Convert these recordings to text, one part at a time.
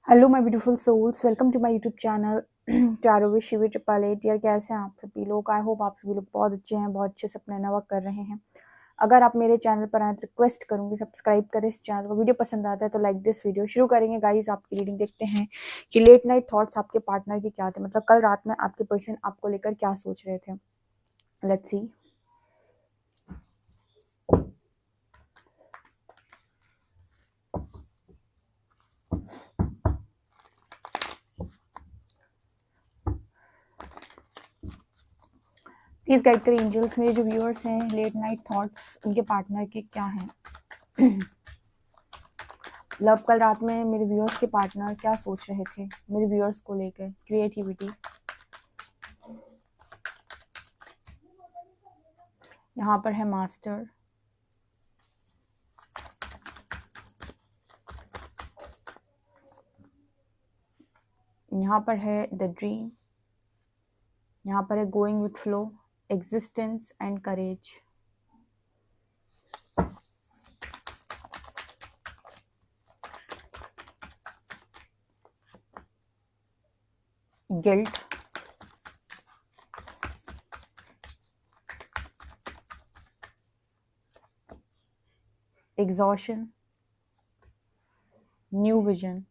Hello my beautiful souls, welcome to my YouTube channel tarot with Shivi triple eight. यार कैसे हैं आप सभी लोग? आई होप आप सभी लोग बहुत अच्छे हैं, बहुत अच्छे से अपना वर्क कर रहे हैं। अगर आप मेरे चैनल पर आए तो रिक्वेस्ट करूंगी सब्सक्राइब करें इस चैनल को। वीडियो पसंद आता है तो लाइक दिस वीडियो। शुरू करेंगे गाइस, आपकी रीडिंग देखते हैं कि लेट नाइट थॉट्स आपके पार्टनर के क्या थे, मतलब कल रात में आपके पर्सन आपको लेकर क्या सोच रहे थे। Let's see. प्लीज गाइड करें एंजल्स, मेरे जो व्यूअर्स हैं, लेट नाइट थॉट्स उनके पार्टनर के क्या हैं। लव, कल रात में मेरे व्यूअर्स के पार्टनर क्या सोच रहे थे मेरे व्यूअर्स को लेकर। क्रिएटिविटी, यहाँ पर है मास्टर, यहाँ पर है द ड्रीम, यहाँ पर है going with flow, existence and courage, guilt, exhaustion, new vision,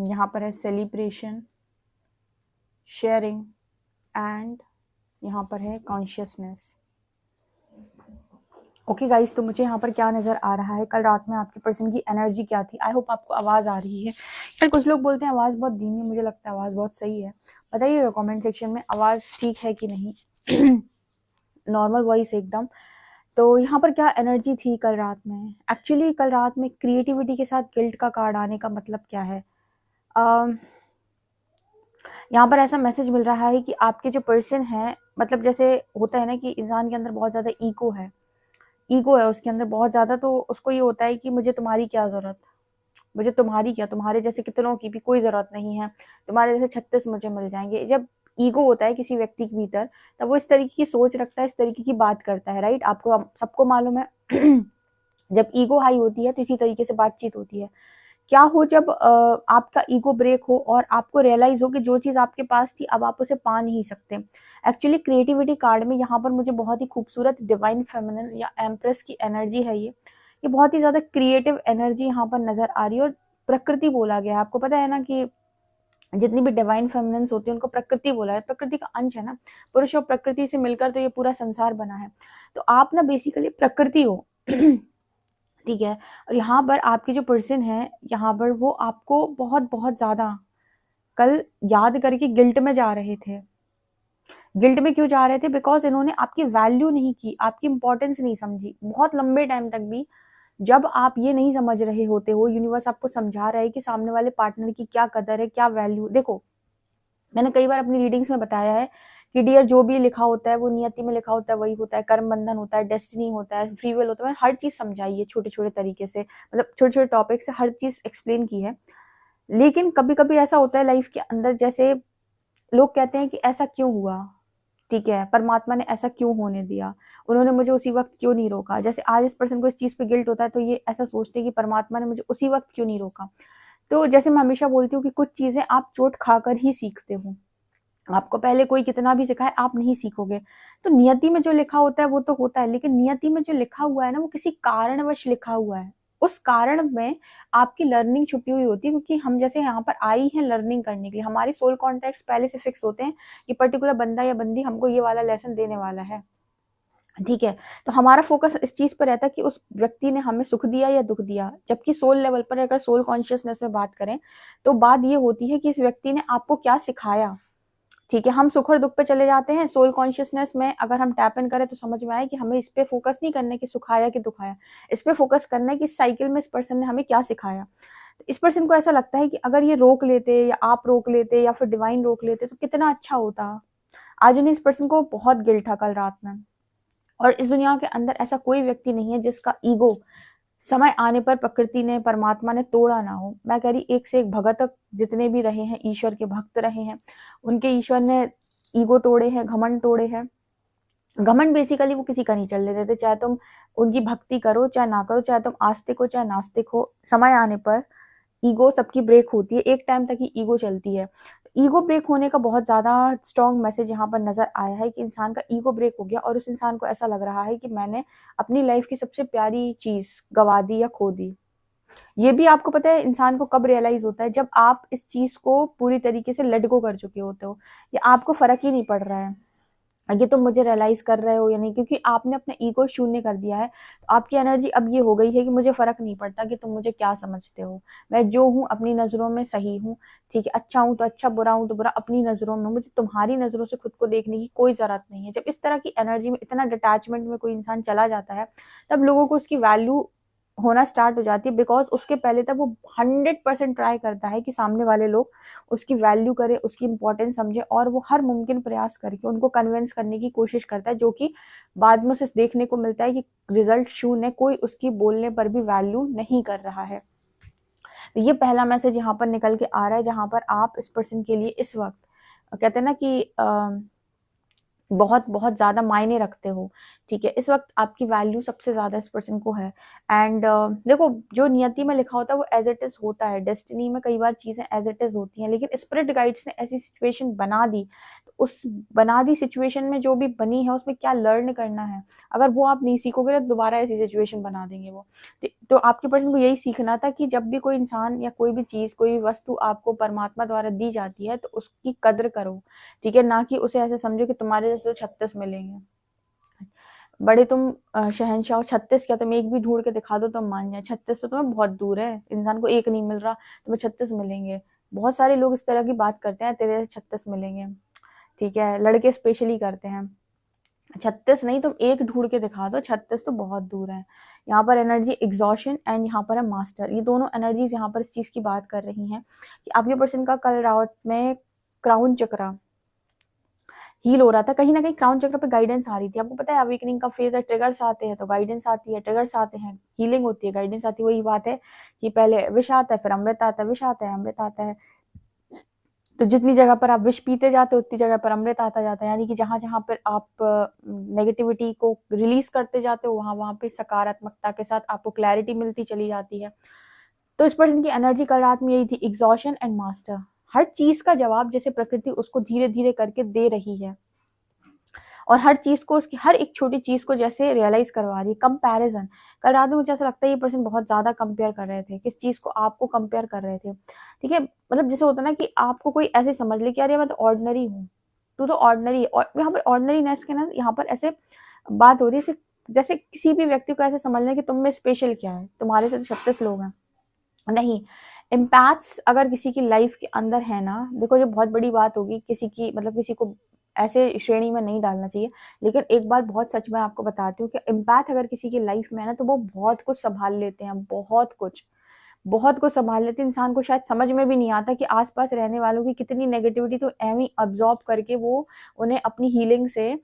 यहाँ पर है सेलिब्रेशन, शेयरिंग एंड यहाँ पर है कॉन्शियसनेस। ओके गाइस, तो मुझे यहाँ पर क्या नज़र आ रहा है, कल रात में आपके पर्सन की एनर्जी क्या थी। आई होप आपको आवाज़ आ रही है। यार कुछ लोग बोलते हैं आवाज़ बहुत धीमी है, मुझे लगता है आवाज़ बहुत सही है। बताइएगा कमेंट सेक्शन में आवाज़ ठीक है कि नहीं। नॉर्मल वॉइस एकदम। तो यहाँ पर क्या एनर्जी थी कल रात में? एक्चुअली कल रात में क्रिएटिविटी के साथ गिल्ट का कार्ड आने का मतलब क्या है? यहाँ पर ऐसा मैसेज मिल रहा है कि आपके जो पर्सन है, मतलब जैसे होता है ना कि इंसान के अंदर बहुत ज़्यादा ईगो है उसके अंदर बहुत ज़्यादा, तो उसको ये होता है कि मुझे तुम्हारी क्या ज़रूरत, मुझे तुम्हारी क्या, तुम्हारे जैसे कितनों की भी कोई ज़रूरत नहीं है, तुम्हारे जैसे 36 मुझे मिल जाएंगे। जब ईगो होता है किसी व्यक्ति के भीतर, तब वो इस तरीके की सोच रखता है, इस तरीके की बात करता है। राइट, आपको सबको मालूम है। जब ईगो हाई होती है तो इसी तरीके से बातचीत होती है। क्या हो जब आपका ईगो ब्रेक हो और आपको रियलाइज हो कि जो चीज़ आपके पास थी अब आप उसे पा नहीं सकते। एक्चुअली क्रिएटिविटी कार्ड में यहाँ पर मुझे बहुत ही खूबसूरत डिवाइन फेमिनिन या एम्प्रेस की एनर्जी है। ये बहुत ही ज़्यादा क्रिएटिव एनर्जी यहाँ पर नज़र आ रही है। और प्रकृति बोला गया है, आपको पता है ना कि जितनी भी डिवाइन फेमिनिन्स होती है उनको प्रकृति बोला है। प्रकृति का अंश है ना, पुरुष और प्रकृति से मिलकर तो ये पूरा संसार बना है। तो आप ना बेसिकली प्रकृति हो। ठीक है। और यहाँ पर आपके जो पर्सन है, यहाँ पर वो आपको बहुत बहुत ज़्यादा कल याद करके गिल्ट में जा रहे थे। गिल्ट में क्यों जा रहे थे? बिकॉज इन्होंने आपकी वैल्यू नहीं की, आपकी इंपॉर्टेंस नहीं समझी बहुत लंबे टाइम तक भी। जब आप ये नहीं समझ रहे होते हो, यूनिवर्स आपको समझा रहा है कि सामने वाले पार्टनर की क्या कदर है, क्या वैल्यू। देखो, मैंने कई बार अपनी रीडिंग्स में बताया है कि डियर, जो भी लिखा होता है वो नियति में लिखा होता है, वही होता है। कर्म बंधन होता है, डेस्टिनी होता है, फ्री विल होता है। हर चीज़ समझाई है छोटे छोटे तरीके से, मतलब छोटे छोटे टॉपिक से हर चीज़ एक्सप्लेन की है। लेकिन कभी कभी ऐसा होता है लाइफ के अंदर, जैसे लोग कहते हैं कि ऐसा क्यों हुआ, ठीक है, परमात्मा ने ऐसा क्यों होने दिया, उन्होंने मुझे उसी वक्त क्यों नहीं रोका। जैसे आज इस पर्सन को इस चीज़ पे गिल्ट होता है तो ये ऐसा सोचते हैं कि परमात्मा ने मुझे उसी वक्त क्यों नहीं रोका। तो जैसे मैं हमेशा बोलती हूँ कि कुछ चीज़ें आप चोट खाकर ही सीखते हो। आपको पहले कोई कितना भी सिखाए, आप नहीं सीखोगे। तो नियति में जो लिखा होता है वो तो होता है, लेकिन नियति में जो लिखा हुआ है ना, वो किसी कारणवश लिखा हुआ है। उस कारण में आपकी लर्निंग छुपी हुई होती है, क्योंकि हम जैसे यहाँ पर आई हैं लर्निंग करने के लिए। हमारी सोल कॉन्ट्रैक्ट्स पहले से फिक्स होते हैं कि पर्टिकुलर बंदा या बंदी हमको ये वाला लेसन देने वाला है, ठीक है। तो हमारा फोकस इस चीज पर रहता है कि उस व्यक्ति ने हमें सुख दिया या दुख दिया। जबकि सोल लेवल पर अगर सोल कॉन्शियसनेस में बात करें तो बात ये होती है कि इस व्यक्ति ने आपको क्या सिखाया। ठीक है, हम सुख और दुख पे चले जाते हैं। सोल कॉन्शियसनेस में अगर हम टैप इन करें तो समझ में आए कि हमें इस पे फोकस नहीं करने की सुखाया कि दुखाया, इस पे फोकस करना है कि इस साइकिल में इस पर्सन ने हमें क्या सिखाया। इस पर्सन को ऐसा लगता है कि अगर ये रोक लेते या आप रोक लेते या फिर डिवाइन रोक लेते तो कितना अच्छा होता। आज उन्हें इस पर्सन को बहुत गिल्ट था कल रात में। और इस दुनिया के अंदर ऐसा कोई व्यक्ति नहीं है जिसका ईगो समय आने पर प्रकृति ने, परमात्मा ने तोड़ा ना हो। मैं कह रही, एक से एक भगत जितने भी रहे हैं, ईश्वर के भक्त रहे हैं, उनके ईश्वर ने ईगो तोड़े हैं, घमंड तोड़े हैं। घमंड बेसिकली वो किसी का नहीं चलने देते, चाहे तुम उनकी भक्ति करो चाहे ना करो, चाहे तुम आस्तिक हो चाहे नास्तिक हो, समय आने पर ईगो सबकी ब्रेक होती है, एक टाइम तक ही ईगो चलती है। ईगो ब्रेक होने का बहुत ज़्यादा स्ट्रॉन्ग मैसेज यहाँ पर नज़र आया है कि इंसान का ईगो ब्रेक हो गया और उस इंसान को ऐसा लग रहा है कि मैंने अपनी लाइफ की सबसे प्यारी चीज़ गवा दी या खो दी। ये भी आपको पता है इंसान को कब रियलाइज़ होता है, जब आप इस चीज़ को पूरी तरीके से लेट गो कर चुके होते हो, या आपको फ़र्क ही नहीं पड़ रहा है ये तुम मुझे रियलाइज़ कर रहे हो या नहीं, क्योंकि आपने अपना ईगो शून्य कर दिया है। आपकी एनर्जी अब ये हो गई है कि मुझे फ़र्क नहीं पड़ता कि तुम मुझे क्या समझते हो। मैं जो हूँ अपनी नज़रों में सही हूँ, ठीक है? अच्छा हूँ तो अच्छा, बुरा हूँ तो बुरा, अपनी नज़रों में। मुझे तुम्हारी नज़रों से खुद को देखने की कोई ज़रूरत नहीं है। जब इस तरह की एनर्जी में, इतना डिटैचमेंट में कोई इंसान चला जाता है, तब लोगों को उसकी वैल्यू होना स्टार्ट हो जाती है, बिकॉज़ उसके पहले तक वो 100% ट्राई करता है कि सामने वाले लोग उसकी वैल्यू करें, उसकी इम्पोर्टेंस समझें, और वो हर मुमकिन प्रयास करके उनको कन्विंस करने की कोशिश करता है, जो कि बाद में उसे देखने को मिलता है कि रिजल्ट शून्य है, कोई उसकी बोलने पर भी वैल्यू नहीं कर रहा है। तो ये पहला मैसेज यहाँ पर निकल के आ रहा है, जहाँ पर आप इस पर्सन के लिए इस वक्त कहते हैं ना कि बहुत बहुत ज़्यादा मायने रखते हो, ठीक है? इस वक़्त आपकी वैल्यू सबसे ज़्यादा इस पर्सन को है। एंड देखो, जो नियति में लिखा होता है वो एज़ इट इज़ होता है, डेस्टिनी में कई बार चीज़ें एज़ इट इज़ होती हैं, लेकिन स्पिरिट गाइड्स ने ऐसी सिचुएशन बना दी, तो उस बना दी सिचुएशन में जो भी बनी है उसमें क्या लर्न करना है, अगर वो आप नहीं सीखोगे तो दोबारा ऐसी सिचुएशन बना देंगे वो। तो आपके पर्सन को यही सीखना था कि जब भी कोई इंसान या कोई भी चीज़, कोई भी वस्तु आपको परमात्मा द्वारा दी जाती है, तो उसकी कद्र करो, ठीक है? ना कि उसे ऐसे समझो कि तुम्हारे जैसे तो 36 मिलेंगे। बड़े तुम शहंशाह हो, 36 क्या, तुम एक भी ढूँढ के दिखा दो तो हम मान जाएँ, 36 तो तुम्हें बहुत दूर है, इंसान को एक नहीं मिल रहा, तुम्हें 36 मिलेंगे। बहुत सारे लोग इस तरह की बात करते हैं, तेरे जैसे 36 मिलेंगे, ठीक है? लड़के स्पेशली करते हैं। 36 नहीं, तुम एक ढूँढ के दिखा दो, 36 तो बहुत दूर है। यहाँ पर एनर्जी एग्ज़ॉशन एंड यहाँ पर है मास्टर, ये दोनों एनर्जीज़ यहाँ पर इस चीज़ की बात कर रही हैं कि आपके पर्सन का कल रात में क्राउन चक्रा हील हो रहा था, कहीं न कहीं क्राउन चक्र पे गाइडेंस आ रही थी। आपको पता है अवेकनिंग का फेज़ है, ट्रिगर्स आते हैं तो गाइडेंस आती है, ट्रिगर्स आते हैं, हीलिंग होती है, गाइडेंस आती है। वही बात है कि पहले विष आता है, फिर अमृत आता है, विष आता है, अमृत आता है। तो जितनी जगह पर आप विष पीते जाते हो, उतनी जगह पर अमृत आता जाता है। यानी कि जहाँ-जहाँ पर आप नेगेटिविटी को रिलीज़ करते जाते हो, वहाँ-वहाँ पे सकारात्मकता के साथ आपको क्लैरिटी मिलती चली जाती है। तो इस पर्सन की एनर्जी कल रात में यही थी, एग्ज़ॉशन एंड मास्टर। हर चीज़ का जवाब जैसे प्रकृति उसको धीरे-धीरे करके दे रही है। और हर चीज़ को, उसकी हर एक छोटी चीज़ को जैसे रियलाइज़ करवा रही है। कंपैरिज़न, कल रात में मुझे ऐसा लगता है ये पर्सन बहुत ज़्यादा कंपेयर कर रहे थे। किस चीज़ को? आपको कंपेयर कर रहे थे, ठीक है? मतलब जैसे होता है ना कि आपको कोई ऐसे समझ ले कि यार ये मैं तो ऑर्डिनरी हूँ, तू तो ऑर्डिनरी है, और यहाँ पर ऑर्डिनरीनेस के ना, यहाँ पर ऐसे बात हो रही है जैसे किसी भी व्यक्ति को ऐसे समझ लें कि तुम में स्पेशल क्या है, तुम्हारे से तो 36 लोग हैं। नहीं, एम्पैथ्स अगर किसी की लाइफ के अंदर है ना, देखो ये बहुत बड़ी बात होगी, किसी की मतलब किसी को ऐसे श्रेणी में नहीं डालना चाहिए, लेकिन एक बात बहुत सच मैं आपको बताती हूँ कि एम्पैथ अगर किसी की लाइफ में है ना, तो वो बहुत कुछ सँभाल लेते हैं, बहुत कुछ सँभाल लेते हैं। इंसान को शायद समझ में भी नहीं आता कि आस-पास रहने वालों की कितनी नेगेटिविटी तो एवें ही अब्ज़ॉर्ब करके वो उन्हें अपनी हीलिंग से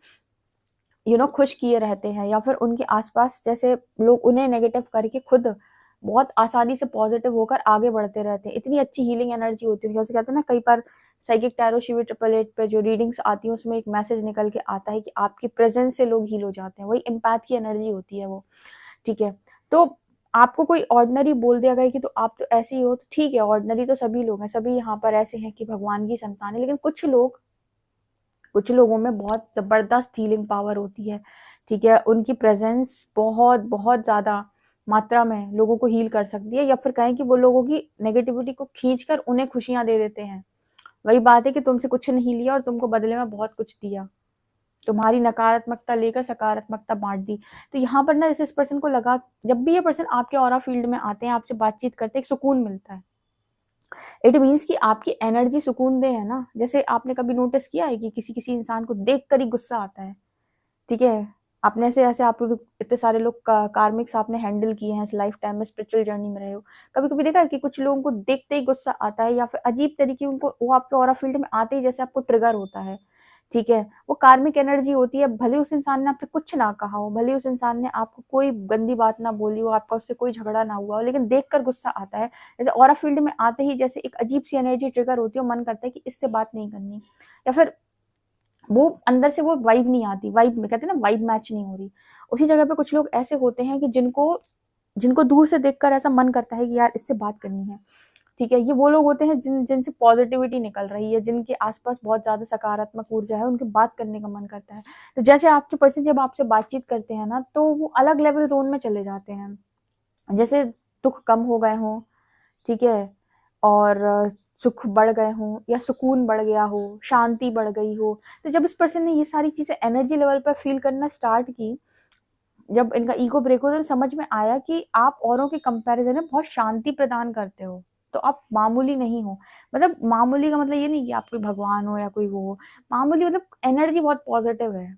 खुश किए रहते हैं, या फिर उनके आसपास जैसे लोग उन्हें नेगेटिव करके खुद बहुत आसानी से पॉजिटिव होकर आगे बढ़ते रहते हैं। इतनी अच्छी हीलिंग एनर्जी होती है, जैसे कहते हैं ना, कई बार psychic tarot Shivi triple eight पे जो रीडिंग्स आती हैं उसमें एक मैसेज निकल के आता है कि आपकी प्रेजेंस से लोग हील हो जाते हैं। वही एम्पैथ की एनर्जी होती है वो, ठीक है? तो आपको कोई ऑर्डिनरी बोल दिया गया कि तो आप तो ऐसे ही हो, तो ठीक है, ऑर्डिनरी तो सभी लोग हैं, सभी यहाँ पर ऐसे हैं कि भगवान की संतान है, लेकिन कुछ लोगों में बहुत ज़बरदस्त हीलिंग पावर होती है, ठीक है? उनकी प्रेज़ेंस बहुत, बहुत ज़्यादा मात्रा में लोगों को हील कर सकती है, या फिर कहें कि वो लोगों की नेगेटिविटी को खींचकर उन्हें खुशियाँ दे देते हैं। वही बात है कि तुमसे कुछ नहीं लिया और तुमको बदले में बहुत कुछ दिया। तुम्हारी नकारात्मकता लेकर सकारात्मकता बाँट दी। तो यहाँ पर ना, जैसे इस पर्सन को लगा, जब भी ये पर्सन आपके ऑरा फ़ील्ड में आते हैं, आपसे बातचीत करते हैं, एक सुकून मिलता है। इट मीन्स कि आपकी एनर्जी सुकूनदेह है ना। जैसे आपने कभी नोटिस किया है कि किसी-किसी इंसान को देखकर ही गुस्सा आता है, ठीक है? आपने ऐसे-ऐसे आप इतने सारे लोग का कार्मिक्स आपने हैंडल किए हैं इस लाइफ टाइम में, स्पिरिचुअल जर्नी में रहे हो। कभी-कभी देखा है कि कुछ लोगों को देखते ही गुस्सा आता है, या फिर अजीब तरीके उनको वो आपके ऑरा फ़ील्ड में आते ही जैसे आपको ट्रिगर होता है, ठीक है? वो कार्मिक एनर्जी होती है। भले उस इंसान ने आपसे कुछ ना कहा हो, भले उस इंसान ने आपको कोई गंदी बात ना बोली हो, आपका उससे कोई झगड़ा ना हुआ हो, लेकिन देखकर गुस्सा आता है। जैसे ऑरा फ़ील्ड में आते ही जैसे एक अजीब-सी एनर्जी ट्रिगर होती है और मन करता है कि इससे बात नहीं करनी, या फिर वो अंदर से वो वाइब नहीं आती, वाइब में कहते हैं ना, वाइब मैच नहीं हो रही। उसी जगह पे कुछ लोग ऐसे होते हैं कि जिनको जिनको दूर से देखकर ऐसा मन करता है कि यार इससे बात करनी है, ठीक है। ये वो लोग होते हैं जिनसे पॉजिटिविटी निकल रही है, जिनके आसपास बहुत ज्यादा सकारात्मक ऊर्जा है, उनके बात करने का मन करता है। तो जैसे आपके पर्सन जब आपसे बातचीत करते हैं ना, तो वो अलग लेवल जोन में चले जाते हैं, जैसे दुख कम हो गए हों, ठीक है, और सुख बढ़ गए हों, या सुकून बढ़ गया हो, शांति बढ़ गई हो। तो जब इस पर्सन ने ये सारी चीजें एनर्जी लेवल पर फील करना स्टार्ट की, जब इनका ईगो ब्रेक हो, तो समझ में आया कि आप औरों के कंपैरिजन में बहुत शांति प्रदान करते हो। तो आप मामूली नहीं हो। मतलब मामूली का मतलब ये नहीं कि आप कोई भगवान हो या कोई वो हो। मामूली मतलब एनर्जी बहुत पॉजिटिव है,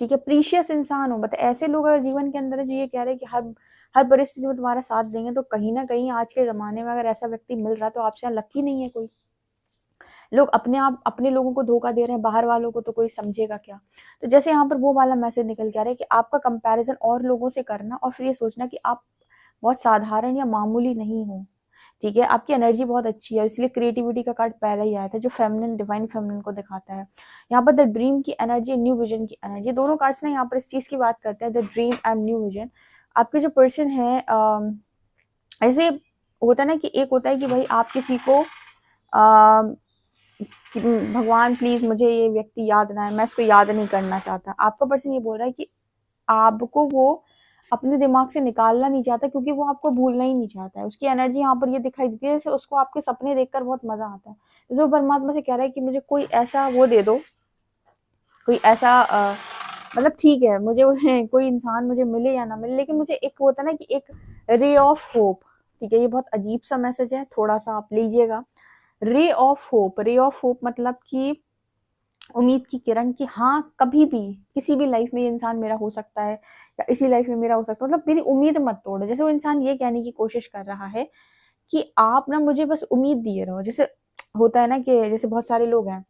ठीक है, प्रीशियस इंसान हो। मतलब ऐसे लोग अगर जीवन के अंदर है जो ये कह रहे हैं कि हर हर परिस्थिति में तुम्हारा साथ देंगे, तो कहीं ना कहीं आज के जमाने में अगर ऐसा व्यक्ति मिल रहा है तो आपसे यहाँ लकी नहीं है कोई। लोग अपने आप अपने लोगों को धोखा दे रहे हैं, बाहर वालों को तो कोई समझेगा क्या। तो जैसे यहाँ पर वो वाला मैसेज निकल के आ रहा है कि आपका कंपैरिजन और लोगों से करना और फिर ये सोचना कि आप बहुत साधारण या मामूली नहीं हो, ठीक है। आपकी एनर्जी बहुत अच्छी है, इसलिए क्रिएटिविटी का कार्ड पहले ही आया था, जो फेमिनिन डिवाइन फेमिनिन को दिखाता है। यहाँ पर द ड्रीम की एनर्जी, न्यू विजन की एनर्जी, दोनों कार्ड्स ना यहाँ पर इस चीज की बात करते हैं, the dream and new vision. आपके जो पर्सन है, ऐसे होता है ना कि एक होता है कि भाई आप किसी को कि भगवान प्लीज मुझे ये व्यक्ति याद ना है, मैं इसको याद नहीं करना चाहता। आपका पर्सन ये बोल रहा है कि आपको वो अपने दिमाग से निकालना नहीं चाहता, क्योंकि वो आपको भूलना ही नहीं चाहता है। उसकी एनर्जी यहाँ पर ये दिखाई देती है, जैसे उसको आपके सपने देखकर बहुत मजा आता है। जैसे वो परमात्मा से कह रहा है कि मुझे कोई ऐसा वो दे दो, कोई ऐसा मतलब ठीक है, मुझे कोई इंसान मुझे मिले या ना मिले, लेकिन मुझे एक होता है ना कि एक रे ऑफ होप, ठीक है। ये बहुत अजीब सा मैसेज है, थोड़ा सा आप लीजिएगा। Ray of hope, ray of hope मतलब कि उम्मीद की किरण, कि हाँ कभी भी किसी भी लाइफ में ये इंसान मेरा हो सकता है, या इसी लाइफ में मेरा हो सकता है। मतलब मेरी उम्मीद मत तोड़ो। जैसे वो इंसान ये कहने की कोशिश कर रहा है कि आप ना मुझे बस उम्मीद दिए रहो। जैसे होता है ना कि जैसे बहुत सारे लोग हैं,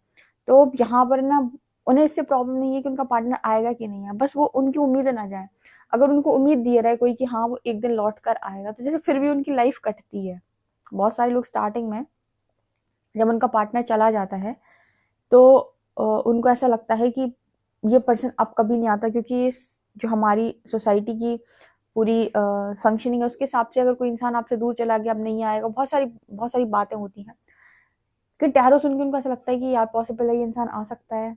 तो यहाँ पर ना उन्हें इससे प्रॉब्लम नहीं है कि उनका पार्टनर आएगा कि नहीं है, बस वो उनकी उम्मीद ना जाए। अगर उनको उम्मीद दिए रहे कोई कि हाँ वो एक दिन लौट कर आएगा, तो जैसे फिर भी उनकी लाइफ कटती है। बहुत सारे लोग स्टार्टिंग में जब उनका पार्टनर चला जाता है, तो उनको ऐसा लगता है कि ये पर्सन अब कभी नहीं आता, क्योंकि जो हमारी सोसाइटी की पूरी फंक्शनिंग है उसके हिसाब से अगर कोई इंसान आपसे दूर चला गया, अब नहीं आएगा, बहुत सारी बातें होती हैं। कि टैरो सुन के उनको ऐसा लगता है कि यार पॉसिबल है ये इंसान आ सकता है।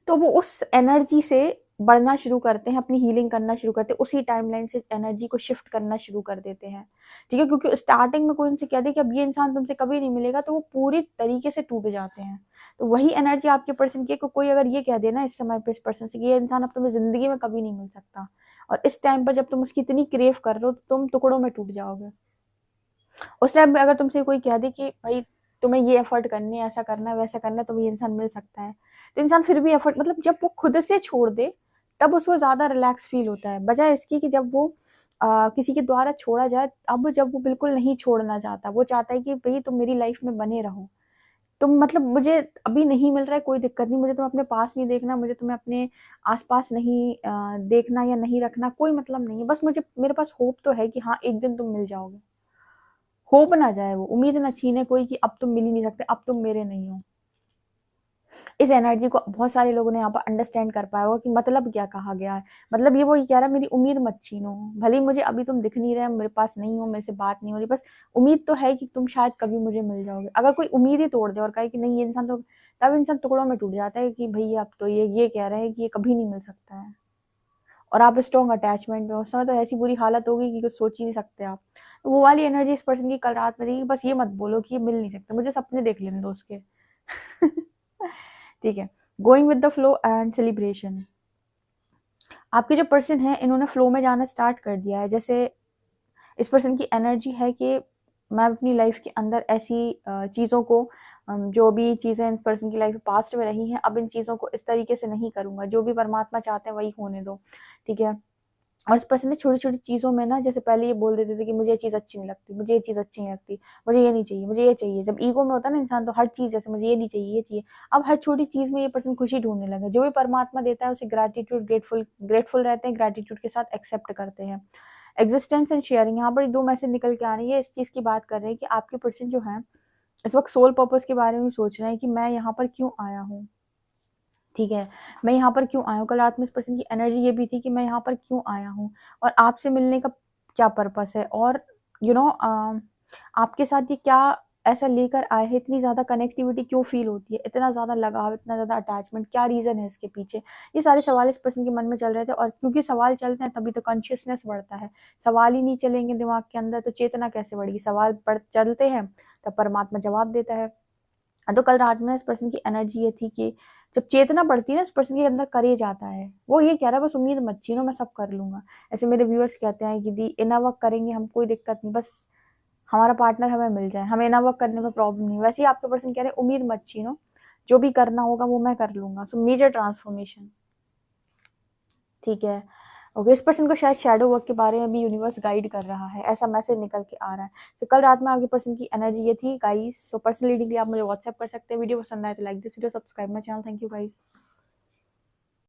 तो वो उस एनर्जी से बढ़ना शुरू करते हैं, अपनी हीलिंग करना शुरू करते हैं, उसी टाइमलाइन से एनर्जी को शिफ्ट करना शुरू कर देते हैं, ठीक है। क्योंकि स्टार्टिंग में कोई उनसे कह दे कि अब ये इंसान तुमसे कभी नहीं मिलेगा, तो वो पूरी तरीके से टूट जाते हैं। तो वही एनर्जी आपके पर्सन की, कोई अगर ये कह देना इस समय पे इस पर्सन से कि ये इंसान अब तुम्हें जिंदगी में कभी नहीं मिल सकता, और इस टाइम पर जब तुम उसकी इतनी क्रेव कर रहे हो, तो तुम टुकड़ों में टूट जाओगे। उस टाइम पे अगर तुमसे कोई कह दे कि भाई तुम्हें ये एफर्ट करने, ऐसा करना है, वैसा करना है, तो ये इंसान मिल सकता है, तो इंसान फिर भी एफर्ट, मतलब जब वो खुद से छोड़ दे तब उसको ज्यादा रिलैक्स फील होता है, बजाय इसकी कि जब वो किसी के द्वारा छोड़ा जाए। अब जब वो बिल्कुल नहीं छोड़ना चाहता, वो चाहता है कि भाई तुम मेरी लाइफ में बने रहो, तुम मतलब मुझे अभी नहीं मिल रहा है कोई दिक्कत नहीं, मुझे तुम अपने पास नहीं देखना, मुझे तुम्हें अपने आसपास नहीं देखना या नहीं रखना, कोई मतलब नहीं है, बस मुझे मेरे पास होप तो है कि हाँ एक दिन तुम मिल जाओगे। होप ना जाए, वो उम्मीद ना छीने कोई कि अब तुम मिल ही नहीं सकते, अब तुम मेरे नहीं हो। इस एनर्जी को बहुत सारे लोगों ने यहाँ पर अंडरस्टैंड कर पाया होगा कि मतलब क्या कहा गया है। मतलब ये वो ये कह रहा है मेरी उम्मीद मत छीनो, भले ही मुझे अभी तुम दिख नहीं रहे, मेरे पास नहीं हो, मेरे से बात नहीं हो रही, बस उम्मीद तो है कि तुम शायद कभी मुझे मिल जाओगे। अगर कोई उम्मीद ही तोड़ दे और कहे कि नहीं ये इंसान तो, तब इंसान टुकड़ों में टूट जाता है कि भैया अब तो ये कह रहे हैं कि ये कभी नहीं मिल सकता है, और आप स्ट्रॉन्ग अटैचमेंट में उस समय तो ऐसी बुरी हालत होगी कि कुछ सोच ही नहीं सकते आप। तो वो वाली एनर्जी इस पर्सन की कल रात में थी, बस ये मत बोलो कि ये मिल नहीं सकते, मुझे सपने देख लेने दो उसके। ठीक है। Going with the flow and celebration. आपके जो पर्सन है इन्होंने फ्लो में जाना स्टार्ट कर दिया है। जैसे इस पर्सन की एनर्जी है कि मैं अपनी लाइफ के अंदर ऐसी चीज़ों को, जो भी चीज़ें इस पर्सन की लाइफ में पास्ट में रही हैं, अब इन चीज़ों को इस तरीके से नहीं करूंगा, जो भी परमात्मा चाहते हैं वही होने दो, ठीक है। और इस पर्सन ने छोटी छोटी चीज़ों में ना, जैसे पहले ये बोल देते थे कि मुझे ये चीज़ अच्छी नहीं लगती, मुझे ये चीज़ अच्छी नहीं लगती, मुझे ये नहीं चाहिए, मुझे ये चाहिए। जब ईगो में होता है ना इंसान, तो हर चीज़ जैसे मुझे ये नहीं चाहिए, ये चाहिए। अब हर छोटी चीज़ में ये पर्सन खुशी ढूंढने लगे, जो भी परमात्मा देता है उसे ग्रेटिट्यूड, ग्रेटफुल रहते हैं, ग्रेटिट्यूड के साथ एक्सेप्ट करते हैं। एग्जिस्टेंस एंड शेयरिंग, यहाँ पर दो मैसेज निकल के आ रही है, इस चीज़ की बात कर रहे हैं कि आपके पर्सन जो है इस वक्त सोल पर्पस के बारे में सोच रहे हैं कि मैं यहाँ पर क्यों आया हूँ, ठीक है, मैं यहाँ पर क्यों आया हूँ। कल रात में इस पर्सन की एनर्जी ये भी थी कि मैं यहाँ पर क्यों आया हूँ और आपसे मिलने का क्या पर्पस है, और यू नो आपके साथ ये क्या ऐसा लेकर आए हैं, इतनी ज़्यादा कनेक्टिविटी क्यों फील होती है, इतना ज़्यादा लगाव, इतना ज़्यादा अटैचमेंट, क्या रीज़न है इसके पीछे। ये सारे सवाल इस पर्सन के मन में चल रहे थे, और क्योंकि सवाल चलते हैं तभी तो कॉन्शियसनेस बढ़ता है। सवाल ही नहीं चलेंगे दिमाग के अंदर तो चेतना कैसे बढ़ेगी। सवाल चलते हैं तब परमात्मा जवाब देता है। तो कल रात में इस पर्सन की एनर्जी ये थी कि जब चेतना बढ़ती है ना, इस पर्सन के अंदर करे जाता है। वो ये कह रहा है बस उम्मीद मत छीनो, मैं सब कर लूंगा। ऐसे मेरे व्यूअर्स कहते हैं कि दी इनर वर्क करेंगे हम, कोई दिक्कत नहीं, बस हमारा पार्टनर हमें मिल जाए, हमें इनर वर्क करने में प्रॉब्लम नहीं। वैसे ही आपके पर्सन कह रहे हैं उम्मीद मत छीनो, जो भी करना होगा वो मैं कर लूंगा। सो मेजर ट्रांसफॉर्मेशन, ठीक है। ओके, इस पर्सन को शायद शैडो वर्क के बारे में भी यूनिवर्स गाइड कर रहा है, ऐसा मैसेज निकल के आ रहा है। तो कल रात में आपके पर्सन की एनर्जी ये थी गाइस। सो पर्सनल रीडिंग के लिए आप मुझे व्हाट्सएप कर सकते हैं। वीडियो पसंद आए तो like this video, subscribe my channel. Thank you guys.